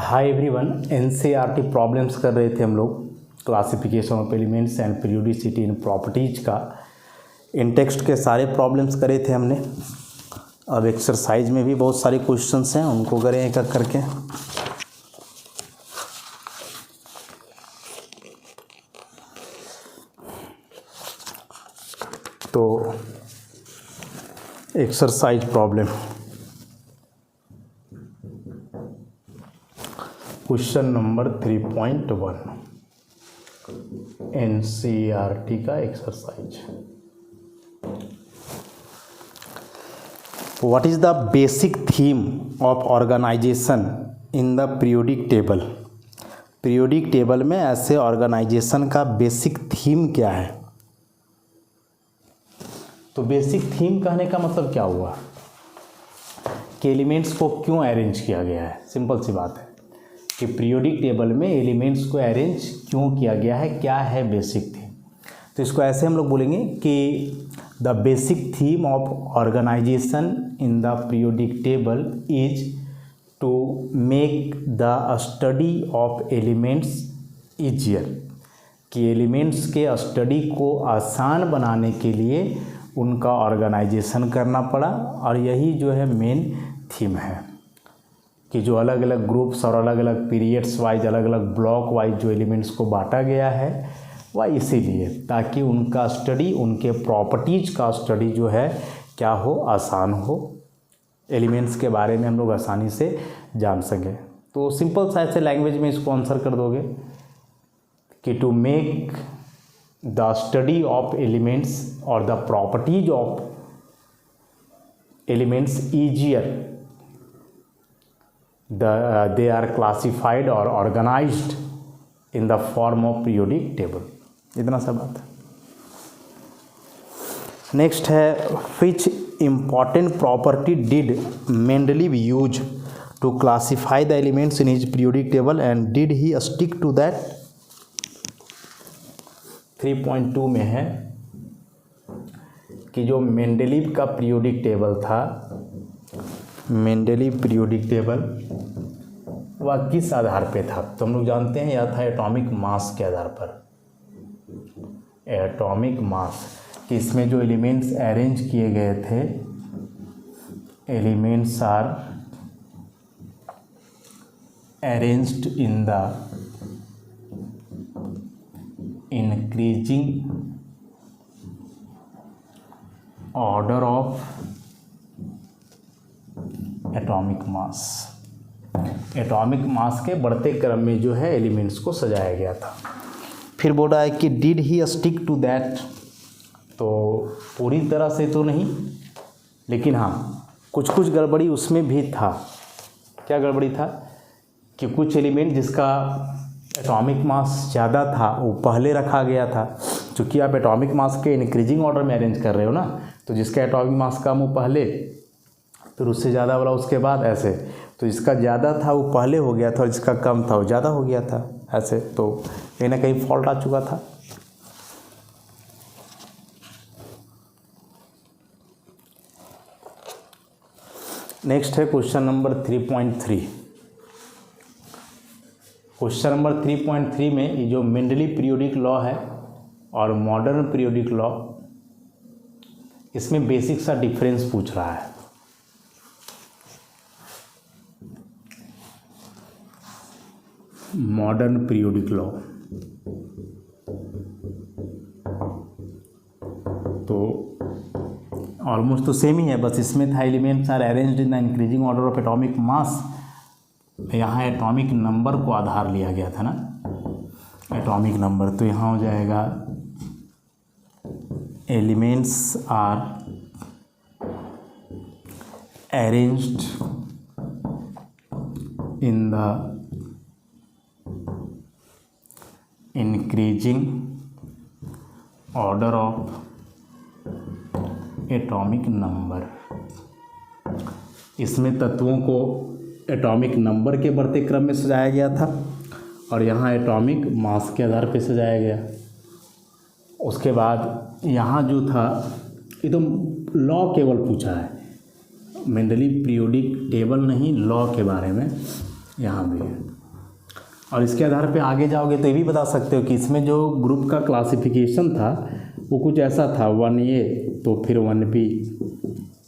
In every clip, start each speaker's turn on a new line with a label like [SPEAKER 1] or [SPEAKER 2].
[SPEAKER 1] Hi everyone, NCERT problems कर रहे थे हम लोग classification of elements and periodicity in properties का। इन टेक्स्ट के सारे प्रॉब्लम्स करे थे हमने। अब एक्सरसाइज में भी बहुत सारे क्वेश्चंस हैं, उनको करें एक एक करके। तो exercise problem question number 3.1 NCERT का exercise. What is the basic theme of organization in the periodic table. Periodic table में ऐसे ऑर्गेनाइजेशन का बेसिक थीम क्या है। तो बेसिक थीम कहने का मतलब क्या हुआ कि एलिमेंट्स को क्यों अरेंज किया गया है। सिंपल सी बात है कि पीरियोडिक टेबल में एलिमेंट्स को अरेंज क्यों किया गया है, क्या है बेसिक थीम। तो इसको ऐसे हम लोग बोलेंगे कि the basic theme of organization in the periodic table is to make the study of elements easier. कि एलिमेंट्स के स्टडी को आसान बनाने के लिए उनका ऑर्गेनाइजेशन करना पड़ा, और यही जो है मेन थीम है कि जो अलग अलग ग्रुप्स और अलग अलग पीरियड्स वाइज, अलग अलग ब्लॉक वाइज जो एलिमेंट्स को बांटा गया है वह इसीलिए ताकि उनका स्टडी, उनके प्रॉपर्टीज का स्टडी जो है क्या हो, आसान हो। एलिमेंट्स के बारे में हम लोग आसानी से जान सकें। तो सिंपल सा ऐसे लैंग्वेज में इसको आंसर कर दोगे कि to make the study of elements और the properties of elements easier, they are classified or organized in the form of periodic table। इतना सा बात है। नेक्स्ट है which important property did Mendeleev use to classify the elements in his periodic table and did he stick to that। 3.2 में है कि जो Mendeleev का पीरियोडिक टेबल था, मेंडेलीव पीरियोडिक टेबल वह किस आधार पे था। तो हम लोग जानते हैं यह था एटॉमिक मास के आधार पर। एटॉमिक मास कि इसमें जो एलिमेंट्स अरेंज किए गए थे, elements are arranged in the increasing order of atomic mass. Atomic mass के बढ़ते क्रम में जो है एलिमेंट्स को सजाया गया था। फिर बोल रहा है कि did he stick to that. तो पूरी तरह से तो नहीं, लेकिन हाँ कुछ कुछ गड़बड़ी उसमें भी था। क्या गड़बड़ी था कि कुछ एलिमेंट जिसका एटॉमिक मास ज़्यादा था वो पहले रखा गया था। चूँकि आप एटॉमिक मास के इंक्रीजिंग ऑर्डर में अरेंज कर रहे हो ना, तो जिसका एटॉमिक मास कम वो पहले, फिर उससे ज़्यादा वाला उसके बाद, ऐसे। तो जिसका ज़्यादा था वो पहले हो गया था और जिसका कम था वो ज़्यादा हो गया था, ऐसे। तो कहीं ना कहीं फॉल्ट आ चुका था। नेक्स्ट है क्वेश्चन नंबर 3.3। क्वेश्चन नंबर 3.3 में ये जो मेंडलीव पीरियोडिक लॉ है और मॉडर्न पीरियोडिक लॉ, इसमें बेसिक सा डिफरेंस पूछ रहा है। मॉडर्न पीरियोडिक लॉ तो ऑलमोस्ट तो सेम ही है, बस इसमें था elements are arranged in the increasing order of atomic mass. यहाँ एटॉमिक नंबर को आधार लिया गया था ना, एटॉमिक नंबर। तो यहाँ हो जाएगा elements are arranged in the increasing order of atomic number. इसमें तत्वों को एटॉमिक नंबर के बढ़ते क्रम में सजाया गया था और यहाँ एटॉमिक मास के आधार पे सजाया गया। उसके बाद यहाँ जो था एकदम लॉ केवल पूछा है, मेंडलीव पीरियोडिक टेबल नहीं, लॉ के बारे में यहाँ भी है। और इसके आधार पे आगे जाओगे तो ये भी बता सकते हो कि इसमें जो ग्रुप का क्लासिफिकेशन था वो कुछ ऐसा था, 1A तो फिर 1B,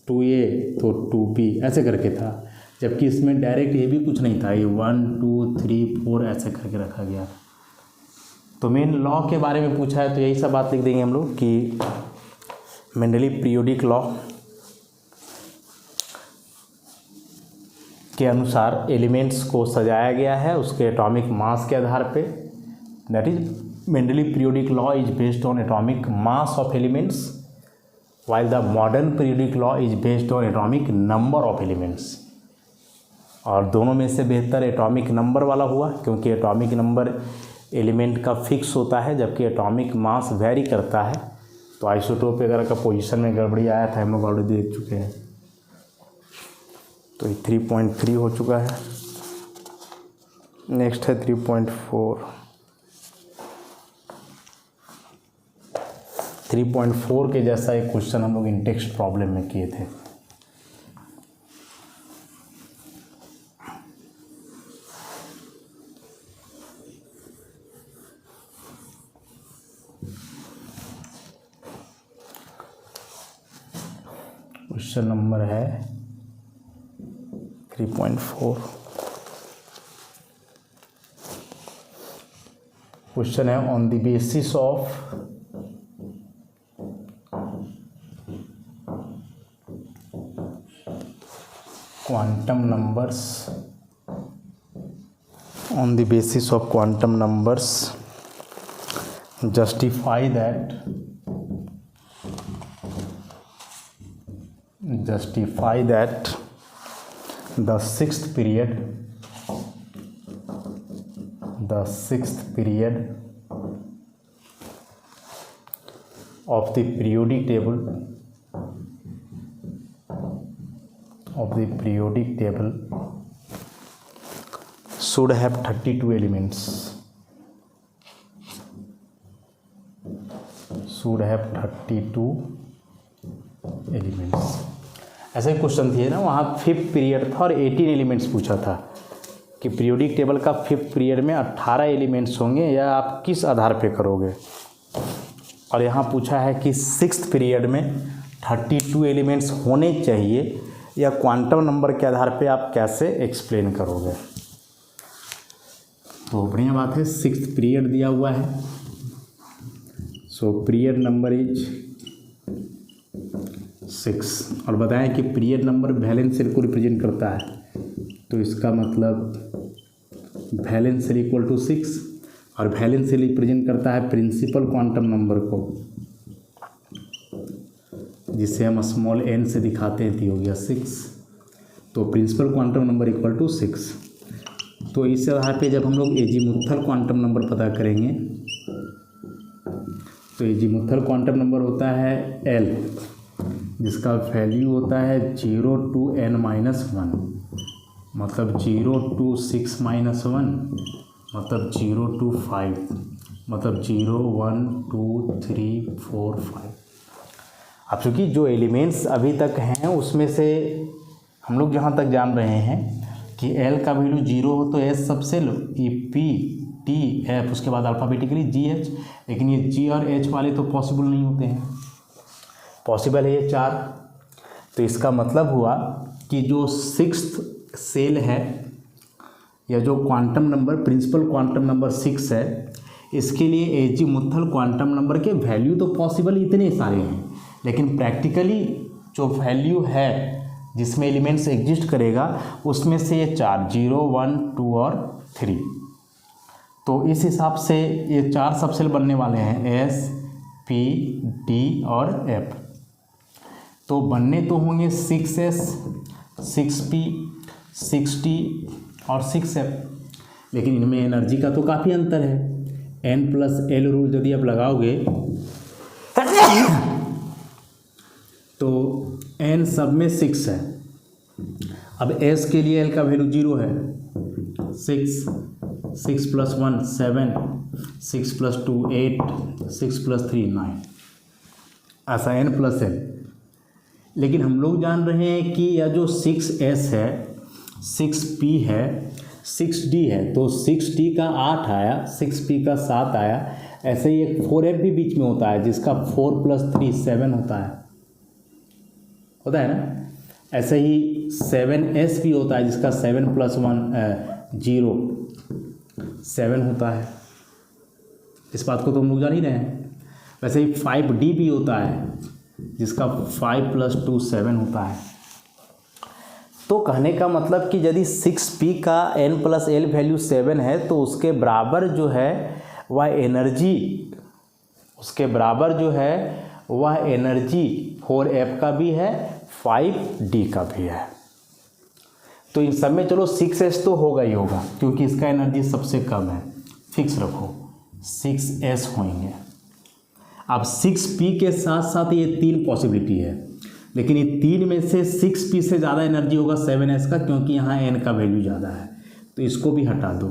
[SPEAKER 1] 2A तो 2B ऐसे करके था, जबकि इसमें डायरेक्ट ये भी कुछ नहीं था, ये 1 2 3 4 ऐसे करके रखा गया। तो मेन लॉ के बारे में पूछा है तो यही सब बात लिख देंगे हम लोग कि मेंडली पीरियोडिक लॉ के अनुसार एलिमेंट्स को सजाया गया है उसके एटॉमिक मास के आधार पे। That is Mendeley periodic law is based on atomic mass of elements while the modern periodic law is based on atomic number of elements। और दोनों में से बेहतर एटॉमिक नंबर वाला हुआ, क्योंकि एटॉमिक नंबर एलिमेंट का फिक्स होता है जबकि एटॉमिक मास वेरी करता है। तो आइसोटोप वगैरह का पोजीशन में गड़बड़ी आया था, हम लोग ऑलरेडी देख चुके हैं। तो ये 3.3 हो चुका है। नेक्स्ट है 3.4। 3.4 के जैसा एक क्वेश्चन हम लोग इन टेक्स्ट प्रॉब्लम में किए थे। क्वेश्चन नंबर है 3.4। क्वेश्चन है on the basis of quantum numbers, on the basis of quantum numbers justify that the sixth period of the periodic table should have 32 elements। ऐसा ही क्वेश्चन थी ना, वहाँ 5th पीरियड था और 18 एलिमेंट्स पूछा था कि पीरियोडिक टेबल का 5th पीरियड में 18 एलिमेंट्स होंगे या आप किस आधार पे करोगे। और यहाँ पूछा है कि 6th पीरियड में 32 एलिमेंट्स होने चाहिए या क्वांटम नंबर के आधार पे आप कैसे एक्सप्लेन करोगे। तो बढ़िया बात है, 6th पीरियड दिया हुआ है। सो पीरियड नंबर इज 6 और बताएं कि पीरियड नंबर वैलेंस सेल को रिप्रेजेंट करता है, तो इसका मतलब वैलेंस सेल इक्वल टू 6 और वैलेंस सेल रिप्रेजेंट करता है प्रिंसिपल क्वांटम नंबर को, जिसे हम स्मॉल n से दिखाते हैं, तो हो गया 6। तो principal quantum number equal to 6। तो इस आधार पे जब हम लोग एजीमुथल क्वांटम नंबर पता करेंगे तो एजीमुथल क्वांटम नंबर होता है L, जिसका वैल्यू होता है 0 to n-1, मतलब 0 to 6-1, मतलब 0 to 5, मतलब 0 1 2 3 4 5। अब चूँकि जो एलिमेंट्स अभी तक हैं उसमें से हम लोग जहाँ तक जान रहे हैं कि L का वैल्यू 0 हो तो S सबसे लो, E P T F, उसके बाद अल्फ़ाबेटिकली G H, लेकिन ये G और H वाले तो पॉसिबल नहीं होते हैं, पॉसिबल है ये 4। तो इसका मतलब हुआ कि जो 6th सेल है या जो quantum number principal quantum number 6 है, इसके लिए एजीमुथल क्वांटम नंबर के वैल्यू तो पॉसिबल इतने सारे हैं, लेकिन प्रैक्टिकली जो वैल्यू है जिसमें एलिमेंट्स एग्जिस्ट करेगा उसमें से ये 4 0 1 2 और 3। तो इस हिसाब से ये 4 सबसेल बनने वाले हैं S P D और F। तो बनने तो होंगे 6S 6P 6T और 6F, लेकिन इनमें एनर्जी का तो काफ़ी अंतर है। N+L रूल यदि आप लगाओगे तो n सब में 6 है। अब S के लिए L का वैल्यू 0 है, 6 + 1 7, 6 + 2 8, 6 + 3 9, ऐसा n+L। लेकिन हम लोग जान रहे हैं कि यह जो 6S है 6P है 6d है तो 6d का 8 आया, 6p का 7 आया। ऐसे ही एक 4f भी बीच में होता है जिसका 4 + 3 7 होता है ना। ऐसे ही 7s भी होता है जिसका 7 + 1 0 7 होता है। इस बात को तो हम लोग जान ही रहे हैं। वैसे ही 5d भी होता है जिसका 5 + 2 7 होता है। तो कहने का मतलब कि यदि 6p का n + l वैल्यू 7 है तो उसके बराबर जो है वह एनर्जी, उसके बराबर जो है वह एनर्जी 4f का भी है, 5d का भी है। तो इन सब में चलो 6s तो होगा ही होगा क्योंकि इसका एनर्जी सबसे कम है, फिक्स रखो 6s होंगे। अब 6p के साथ साथ ये 3 पॉसिबिलिटी है, लेकिन ये 3 में से 6p से ज़्यादा एनर्जी होगा 7s का क्योंकि यहाँ n का वैल्यू ज़्यादा है, तो इसको भी हटा दो।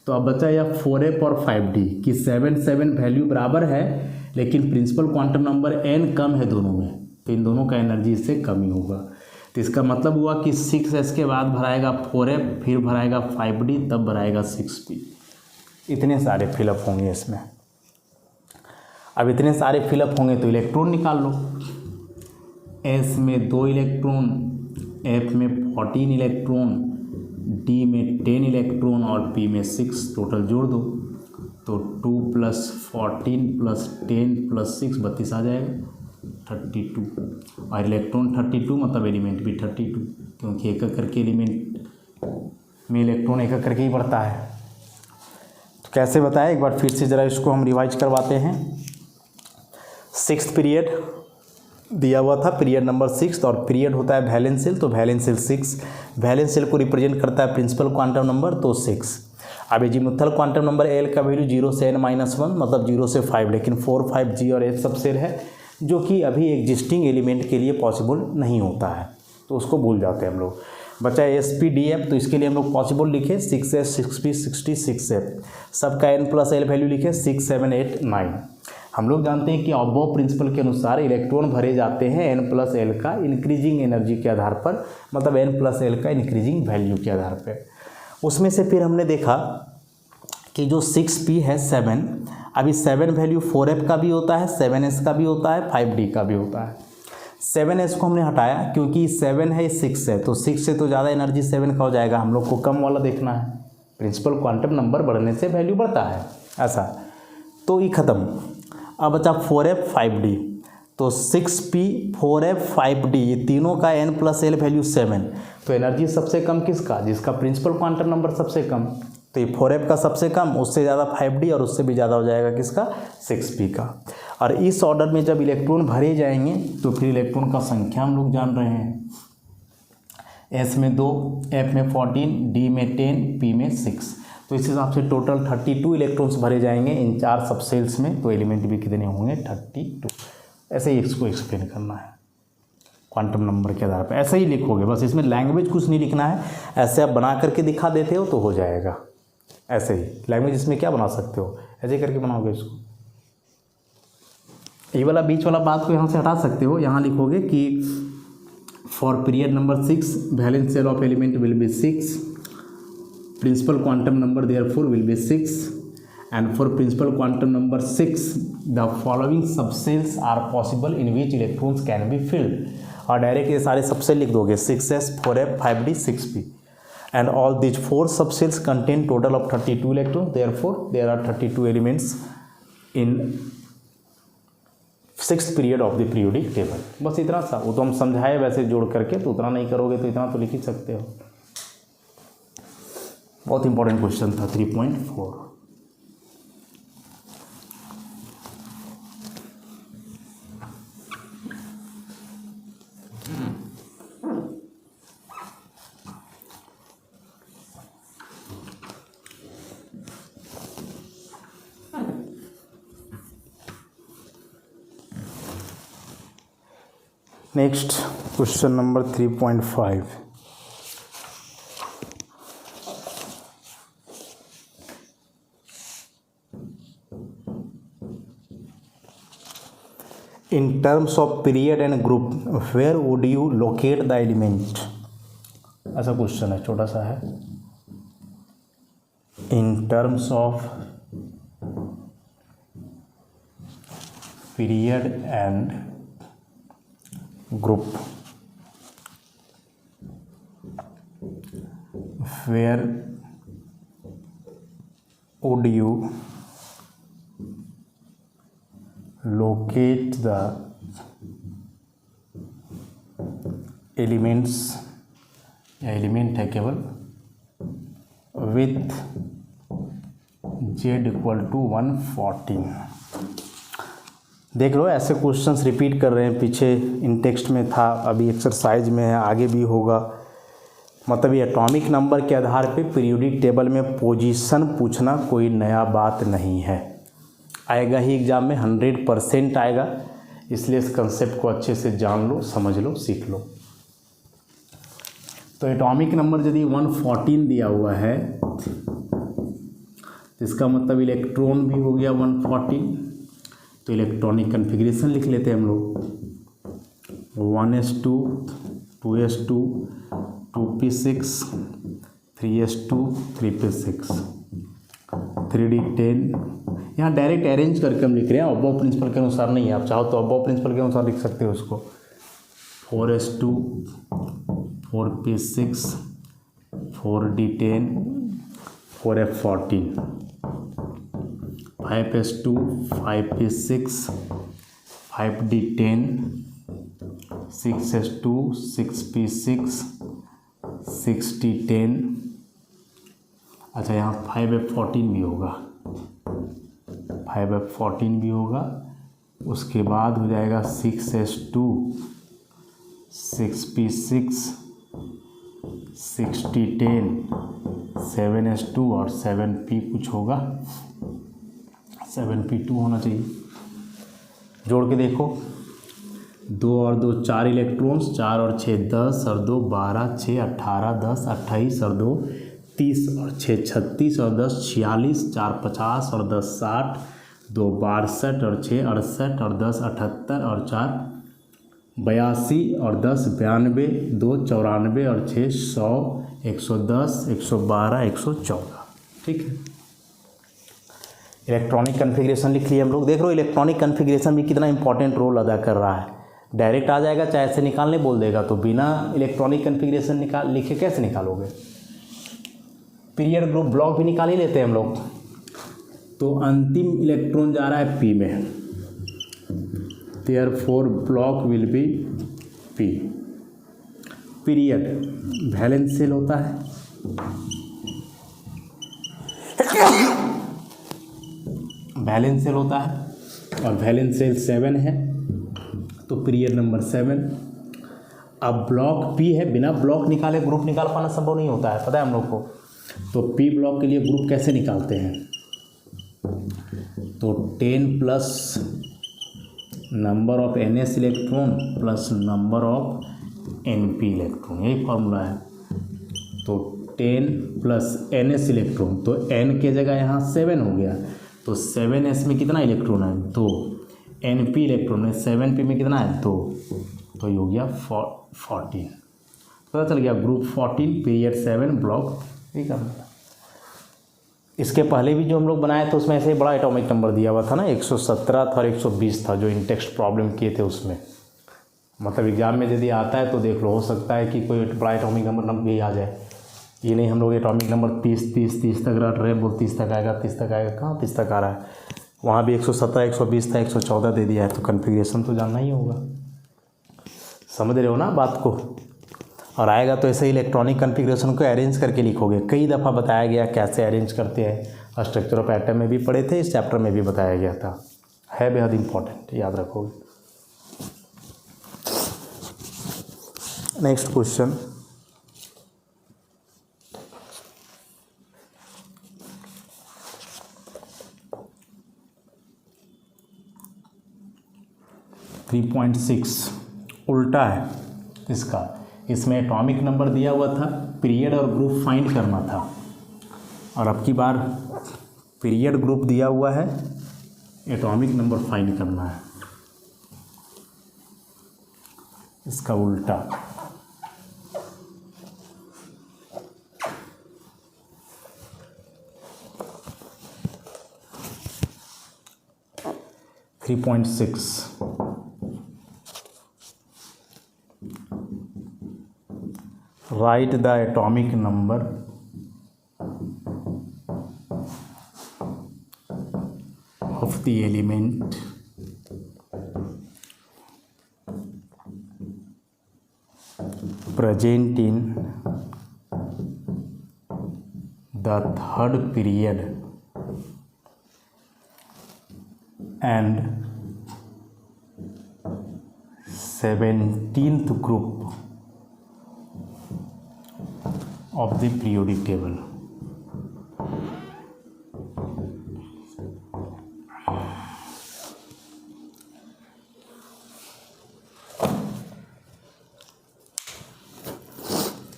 [SPEAKER 1] तो अब बचा यह 4f और 5d कि 7 वैल्यू बराबर है लेकिन प्रिंसिपल क्वांटम नंबर n कम है दोनों में, तो इन दोनों का एनर्जी इससे कम ही होगा। तो इसका मतलब हुआ कि 6s के बाद भराएगा 4f, फिर भराएगा 5d, तब भराएगा 6p। इतने सारे फिलअप होंगे इसमें। अब इतने सारे फिलअप होंगे तो इलेक्ट्रॉन निकाल लो। s में 2 इलेक्ट्रॉन, f में 14 इलेक्ट्रॉन, d में 10 इलेक्ट्रॉन और p में 6, टोटल जोड़ दो तो 2 + 14 + 10 + 6 32 आ जाएगा 32। और इलेक्ट्रॉन 32 मतलब एलिमेंट भी 32 क्योंकि एक एक करके एलिमेंट में इलेक्ट्रॉन एक एक करके ही बढ़ता है। तो कैसे बताएं, एक बार फिर से ज़रा इसको हम रिवाइज करवाते हैं। 6th पीरियड दिया हुआ था, पीरियड नंबर 6, और पीरियड होता है वैलेंस शेल, तो वैलेंस शेल 6, वैलेंस शेल को रिप्रेजेंट करता है प्रिंसिपल क्वांटम नंबर, तो 6। अब एजीमुथल क्वांटम नंबर l का वैल्यू 0 से n - 1 मतलब 0 से 5, लेकिन 4, 5, g और h सब शेल है जो कि अभी एग्जिस्टिंग एलिमेंट के लिए पॉसिबल नहीं होता है, तो उसको भूल जाते हैं हम लोग। बचा sp df, तो इसके लिए हम लोग पॉसिबल लिखे 6s 6p 60 6f, सबका n + l वैल्यू लिखे 6 7 8 9। हम लोग जानते हैं कि अबव प्रिंसिपल के अनुसार इलेक्ट्रॉन भरे जाते हैं n + l का इंक्रीजिंग एनर्जी के आधार पर, मतलब n + l का इंक्रीजिंग वैल्यू के आधार पर। उसमें से फिर हमने देखा कि जो 6p है 7, अभी 7 वैल्यू 4f का भी होता है, 7s का भी होता है, 5d का भी होता है। 7s को हमने हटाया क्योंकि 7 है 6 है, तो 6 से तो ज़्यादा एनर्जी 7 का हो जाएगा, हम लोग को कम वाला देखना है। प्रिंसिपल क्वांटम नंबर बढ़ने से वैल्यू बढ़ता है ऐसा, तो ये ख़त्म। अब बचा 4f 5d, तो 6p 4f 5d ये तीनों का n + l वैल्यू 7, तो एनर्जी सबसे कम किसका, जिसका प्रिंसिपल क्वांटम नंबर सबसे कम, तो ये 4f का सबसे कम, उससे ज़्यादा 5d और उससे भी ज़्यादा हो जाएगा किसका, 6p का। और इस ऑर्डर में जब इलेक्ट्रॉन भरे जाएंगे तो फिर इलेक्ट्रॉन का संख्या हम लोग जान रहे हैं, s में 2, f में 14, d में 10, p में 6, तो इस हिसाब से टोटल 32 इलेक्ट्रॉन्स भरे जाएंगे इन 4 सब सेल्स में, तो एलिमेंट भी कितने होंगे 32। ऐसे ही इसको एक्सप्लेन करना है क्वांटम नंबर के आधार पर, ऐसे ही लिखोगे बस, इसमें लैंग्वेज कुछ नहीं लिखना है, ऐसे आप बना करके दिखा देते हो तो हो जाएगा। ऐसे ही लैंग्वेज इसमें क्या बना सकते हो, ऐसे करके बनाओगे इसको। ये वाला बीच वाला बात को यहाँ से हटा सकते हो, यहाँ लिखोगे कि for period number 6 valence shell of element will be 6, principal quantum number therefore will be 6, and for principal quantum number 6 the following subshells are possible in which electrons can be filled. और direct ये सारे subshell लिख दोगे 6s 4f 5d 6p, and all these 4 subcells contain total of 32 electrons, therefore there are 32 elements in 6th period of the periodic table। बस इतना सा, वो तो हम समझाए वैसे जोड़ करके, तो उतना नहीं करोगे तो इतना तो लिख ही सकते हो। बहुत इंपॉर्टेंट क्वेश्चन था 3.4। Next question number 3.5। In terms of period and group, where would you locate the element? ऐसा क्वेश्चन है, छोटा सा है। in terms of period and group, where would you locate the elements, या एलिमेंट है केवल, with z equal to 114। देख लो ऐसे क्वेश्चंस रिपीट कर रहे हैं, पीछे इन टेक्स्ट में था, अभी एक्सरसाइज में है, आगे भी होगा। मतलब ये एटॉमिक नंबर के आधार पे पीरियोडिक टेबल में पोजीशन पूछना कोई नया बात नहीं है, आएगा ही एग्ज़ाम में, 100% आएगा। इसलिए इस कंसेप्ट को अच्छे से जान लो, समझ लो, सीख लो। तो एटॉमिक नंबर यदि 114 दिया हुआ है तो इसका मतलब इलेक्ट्रॉन भी हो गया 114। तो इलेक्ट्रॉनिक कन्फिग्रेशन लिख लेते हैं हम लोग, 1s2 2s2 2p6 3s2 3p6 3d10। यहाँ डायरेक्ट अरेंज करके हम लिख रहे हैं, अबव प्रिंसिपल के अनुसार नहीं है। आप चाहो तो अबव प्रिंसिपल के अनुसार लिख सकते हो उसको। 4s2 4p6 4d10 4f14 5s2 5p6 5d10 6s2 6p6 6d10। अच्छा, यहाँ 5f14 भी होगा, 5f14 भी होगा। उसके बाद हो जाएगा 6s2 6p6 6d10 7s2 और 7p कुछ होगा, 7p2 होना चाहिए। जोड़ के देखो, 2 और 2 4 इलेक्ट्रॉन्स, 4 और 6 10 और 2 12 6 18 10 28 और 2 30 और 6 36 और 10 46 4 50 और 10 60 2 62 और 6 68 और 10 78 और 4 82 और 10 92 2 94 और 6 100 110 112 114। ठीक है, इलेक्ट्रॉनिक कन्फिग्रेशन लिख लिए हम लोग। देख लो इलेक्ट्रॉनिक कन्फिग्रेशन भी कितना इंपॉर्टेंट रोल अदा कर रहा है। डायरेक्ट आ जाएगा, चाहे ऐसे निकालने बोल देगा, तो बिना इलेक्ट्रॉनिक कन्फिग्रेशन लिखे कैसे निकालोगे। पीरियड ग्रुप ब्लॉक भी निकाल ही लेते हैं हम लोग। तो अंतिम इलेक्ट्रॉन जा रहा है पी में, therefore block will be P. Period valence shell होता है, वैलेंस सेल होता है और वैलेंस सेल 7 है, तो पीरियड नंबर 7। अब ब्लॉक पी है, बिना ब्लॉक निकाले ग्रुप निकाल पाना संभव नहीं होता है, पता है हम लोग को। तो पी ब्लॉक के लिए ग्रुप कैसे निकालते हैं, तो 10 plus number of NS electron plus number of NP electron, यही फॉर्मूला है। तो 10 प्लस NS इलेक्ट्रॉन, तो N के जगह यहाँ 7 हो गया, तो 7S में कितना इलेक्ट्रॉन है, 2। NP इलेक्ट्रॉन में 7P में कितना है, 2, तो ये हो गया 14। पता चल गया, ग्रुप 14 पीरियड 7 ब्लॉक। ठीक है, इसके पहले भी जो हम लोग बनाए थे उसमें ऐसे ही बड़ा एटॉमिक नंबर दिया हुआ था ना, 117 था और 120 था, जो इन टेक्स्ट प्रॉब्लम किए थे उसमें। मतलब एग्जाम में यदि आता है तो देख लो, हो सकता है कि कोई बड़ा एटॉमिक नंबर भी आ जाए। ये नहीं हम लोग एटॉमिक नंबर 30 तक रट रहे हैं, बोल 30 तक आएगा 30 तक आएगा, कहाँ 30 तक आ रहा है। वहाँ भी 117 120 था, 114 दे दिया है, तो कन्फिग्रेशन तो जानना ही होगा। समझ रहे हो ना बात को। और आएगा तो ऐसे ही इलेक्ट्रॉनिक कन्फिग्रेशन को अरेंज करके लिखोगे। कई दफ़ा बताया गया कैसे अरेंज करते हैं, स्ट्रक्चर ऑफ एटम में भी पढ़े थे, इस चैप्टर में भी बताया गया था, है बेहद इंपॉर्टेंट, याद रखोगे। नेक्स्ट क्वेश्चन, उल्टा है इसका। इसमें एटॉमिक नंबर दिया हुआ था, पीरियड और ग्रुप फाइंड करना था, और अब की बार पीरियड ग्रुप दिया हुआ है, एटॉमिक नंबर फाइंड करना है। इसका उल्टा। 3.6 write the atomic number of the element present in the third period and 17th group of the periodic table.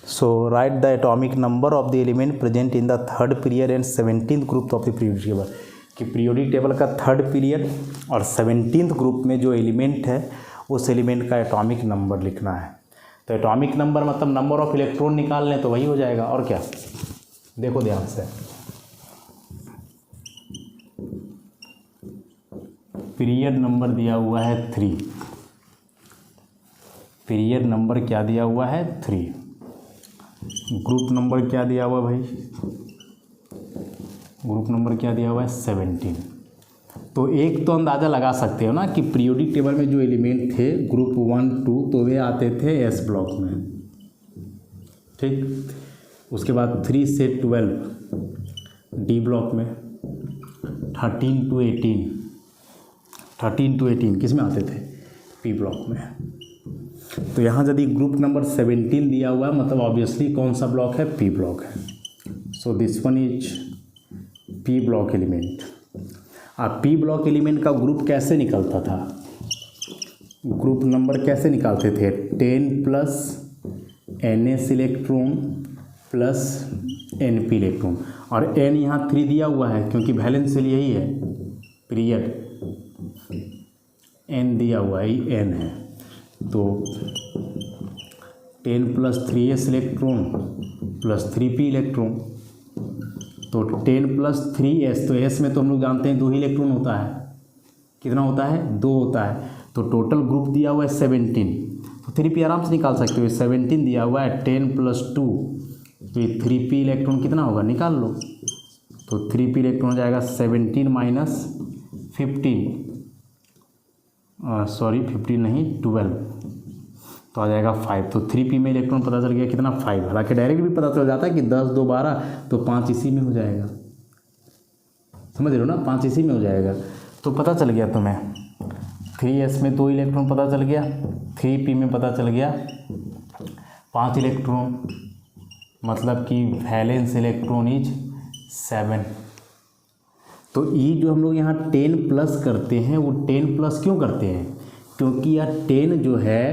[SPEAKER 1] So write the atomic number of the element present in the third period and 17th group of the periodic table. कि periodic table का third period और 17th group में जो element है उस element का atomic number लिखना है। तो एटॉमिक नंबर मतलब नंबर ऑफ इलेक्ट्रॉन निकाल लें तो वही हो जाएगा। और क्या, देखो ध्यान से, पीरियड नंबर दिया हुआ है 3, पीरियड नंबर क्या दिया हुआ है 3, ग्रुप नंबर क्या दिया हुआ भाई, ग्रुप नंबर क्या दिया हुआ है 17। तो एक तो अंदाज़ा लगा सकते हो ना कि पीरियोडिक टेबल में जो एलिमेंट थे ग्रुप 1 2 तो वे आते थे एस ब्लॉक में, ठीक। उसके बाद 3 से 12 डी ब्लॉक में, 13 to 18 किस में आते थे, पी ब्लॉक में। तो यहाँ यदि ग्रुप नंबर 17 दिया हुआ है मतलब ऑब्वियसली कौन सा ब्लॉक है, पी ब्लॉक है। So this one is P block element. अब पी ब्लॉक एलिमेंट का ग्रुप कैसे निकलता था, ग्रुप नंबर कैसे निकालते थे, 10 plus NS electron plus NP electron, और N यहाँ 3 दिया हुआ है क्योंकि वैलेंस सेल यही है, पीरियड N दिया हुआ है, N है। तो 10 plus 3S electron plus 3P electron, तो 10 प्लस 3S, तो S में तो हम लोग जानते हैं 2 ही इलेक्ट्रॉन होता है, कितना होता है 2 होता है। तो टोटल ग्रुप दिया हुआ है 17, तो 3P आराम से निकाल सकते हो, 17 दिया हुआ है, 10 प्लस 2 तो ये 3P इलेक्ट्रॉन कितना होगा निकाल लो। तो 3P इलेक्ट्रॉन हो जाएगा 17 माइनस 15, सॉरी 15 नहीं 12, तो आ जाएगा 5। तो 3P में इलेक्ट्रॉन पता चल गया कितना 5, हालांकि डायरेक्ट भी पता चल जाता है कि 10 2 12, तो 5 इसी में हो जाएगा, समझ रहे हो ना, 5 इसी में हो जाएगा। तो पता चल गया तुम्हें 3S में 2 इलेक्ट्रॉन पता चल गया, 3P में पता चल गया 5 इलेक्ट्रॉन, मतलब कि वैलेंस इलेक्ट्रॉन इज 7। तो ई जो हम लोग यहाँ 10 प्लस करते हैं वो 10 प्लस क्यों करते हैं, क्योंकि यह 10 जो है,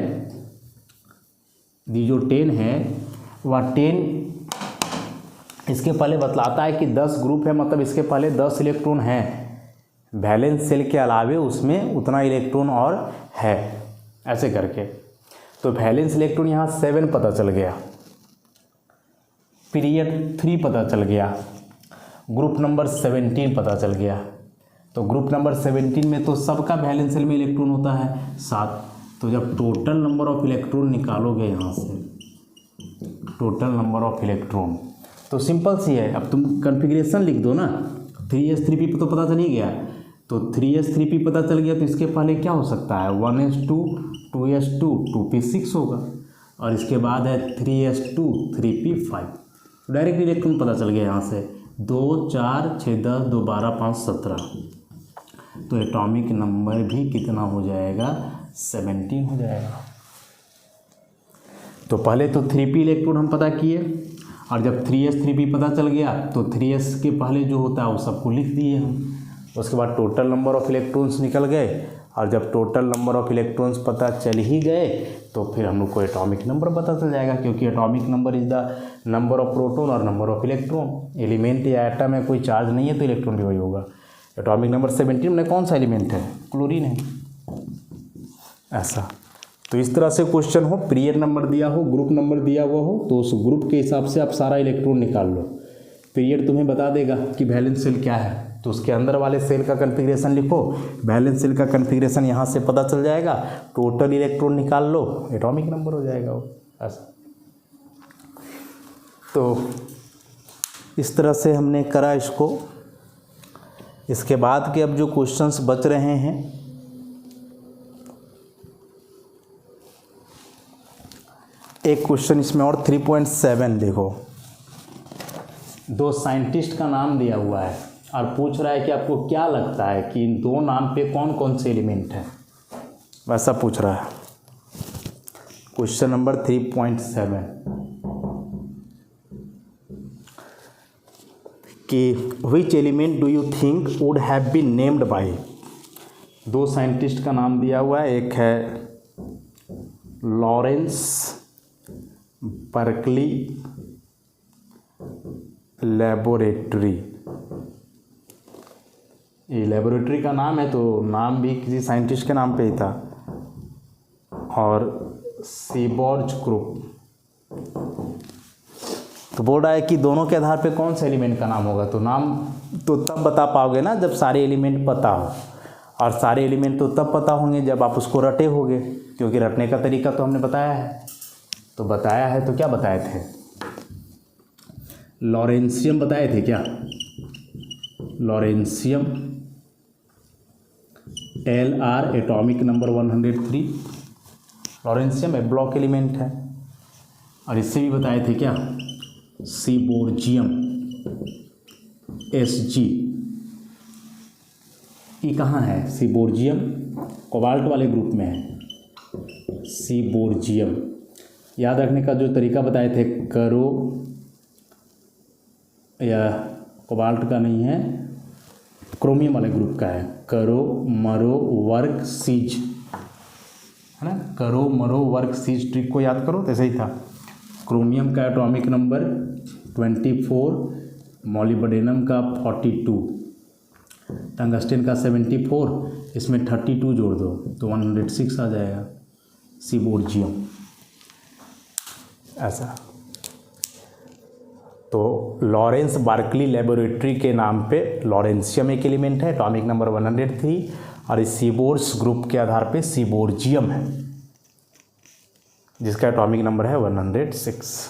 [SPEAKER 1] ये जो 10 है वह 10 इसके पहले बतलाता है कि 10 ग्रुप है, मतलब इसके पहले 10 इलेक्ट्रॉन हैं, वैलेंस सेल के अलावे उसमें उतना इलेक्ट्रॉन और है, ऐसे करके। तो वैलेंस इलेक्ट्रॉन यहाँ 7 पता चल गया, पीरियड 3 पता चल गया, ग्रुप नंबर 17 पता चल गया। तो ग्रुप नंबर 17 में तो सबका वैलेंस सेल में इलेक्ट्रॉन होता है 7। तो जब टोटल नंबर ऑफ इलेक्ट्रॉन निकालोगे यहाँ से, टोटल नंबर ऑफ इलेक्ट्रॉन, तो सिंपल सी है, अब तुम कॉन्फ़िगरेशन लिख दो ना, 3s 3p तो पता चल ही गया, तो 3s 3p पता चल गया, तो इसके पहले क्या हो सकता है 1s2 2s2 2p 6 होगा, और इसके बाद है 3s2 3p 5, डायरेक्ट इलेक्ट्रॉन पता चल गया यहाँ से, 2 4 6 10 2 12 5 17। तो एटॉमिक नंबर भी कितना हो जाएगा 17 हो जाएगा। तो पहले तो 3p इलेक्ट्रॉन हम पता किए, और जब 3s 3p पता चल गया तो 3s के पहले जो होता है वो सबको लिख दिए हम। उसके बाद टोटल नंबर ऑफ इलेक्ट्रॉन्स निकल गए, और जब टोटल नंबर ऑफ इलेक्ट्रॉन्स पता चल ही गए तो फिर हम लोग को एटॉमिक नंबर पता चल जाएगा, क्योंकि atomic number is the number of proton और नंबर ऑफ इलेक्ट्रॉन। एलिमेंट या एटम में कोई चार्ज नहीं है तो इलेक्ट्रॉन भी वही होगा। एटॉमिक नंबर 17 में कौन सा एलिमेंट है, क्लोरीन है, ऐसा। तो इस तरह से क्वेश्चन हो, पीरियड नंबर दिया हो, ग्रुप नंबर दिया हुआ हो, तो उस ग्रुप के हिसाब से आप सारा इलेक्ट्रॉन निकाल लो। पीरियड तुम्हें बता देगा कि वैलेंस सेल क्या है, तो उसके अंदर वाले सेल का कन्फिग्रेशन लिखो, वैलेंस सेल का कन्फिग्रेशन यहाँ से पता चल जाएगा, टोटल इलेक्ट्रॉन निकाल लो, एटॉमिक नंबर हो जाएगा वो ऐसा। तो इस तरह से हमने करा इसको। इसके बाद के अब जो क्वेश्चंस बच रहे हैं, एक क्वेश्चन इसमें और 3.7 देखो, दो साइंटिस्ट का नाम दिया हुआ है और पूछ रहा है कि आपको क्या लगता है कि इन दो नाम पे कौन कौन से एलिमेंट हैं, वैसा पूछ रहा है। क्वेश्चन नंबर 3.7 कि which element do you think would have been named by, दो साइंटिस्ट का नाम दिया हुआ है, एक है लॉरेंस बर्कली लेबोरेटरी, ये लेबोरेटरी का नाम है तो नाम भी किसी साइंटिस्ट के नाम पे ही था, और सीबोर्ज ग्रुप। तो बोल रहा है कि दोनों के आधार पे कौन से एलिमेंट का नाम होगा, तो नाम तो तब बता पाओगे ना जब सारे एलिमेंट पता हो, और सारे एलिमेंट तो तब पता होंगे जब आप उसको रटे होगे, क्योंकि रटने का तरीका तो हमने बताया है। तो बताया है तो क्या बताए थे, लॉरेंशियम बताए थे क्या, lawrencium Lr atomic number 103, lawrencium एक ब्लॉक एलिमेंट है। और इससे भी बताए थे क्या, सीबोर्जियम Sg, ये कहाँ है, सीबोर्जियम कोबाल्ट वाले ग्रुप में है, सीबोर्जियम। याद रखने का जो तरीका बताए थे, करो, या कोबाल्ट का नहीं है, क्रोमियम वाले ग्रुप का है, करो मरो वर्क सीज, है ना, करो मरो वर्क सीज ट्रिक को याद करो तो ऐसे ही था। क्रोमियम का एटॉमिक नंबर 24, मॉलिब्डेनम का 42, टंगस्टन का 74, इसमें 32 जोड़ दो तो 106 आ जाएगा, सीबोर्जियम ऐसा। तो लॉरेंस बार्कली लेबोरेटरी के नाम पे लॉरेंशियम एक एलिमेंट है, एटॉमिक नंबर 103, और इस सीबोर्स ग्रुप के आधार पे सीबोर्जियम है जिसका एटॉमिक नंबर है 106।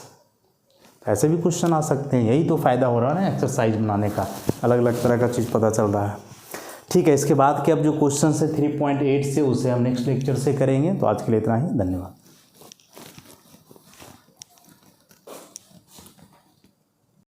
[SPEAKER 1] ऐसे भी क्वेश्चन आ सकते हैं, यही तो फ़ायदा हो रहा है ना एक्सरसाइज बनाने का, अलग अलग तरह का चीज़ पता चल रहा है। ठीक है, इसके बाद के अब जो क्वेश्चन है 3.8 से, उसे हम नेक्स्ट लेक्चर से करेंगे। तो आज के लिए इतना ही, धन्यवाद।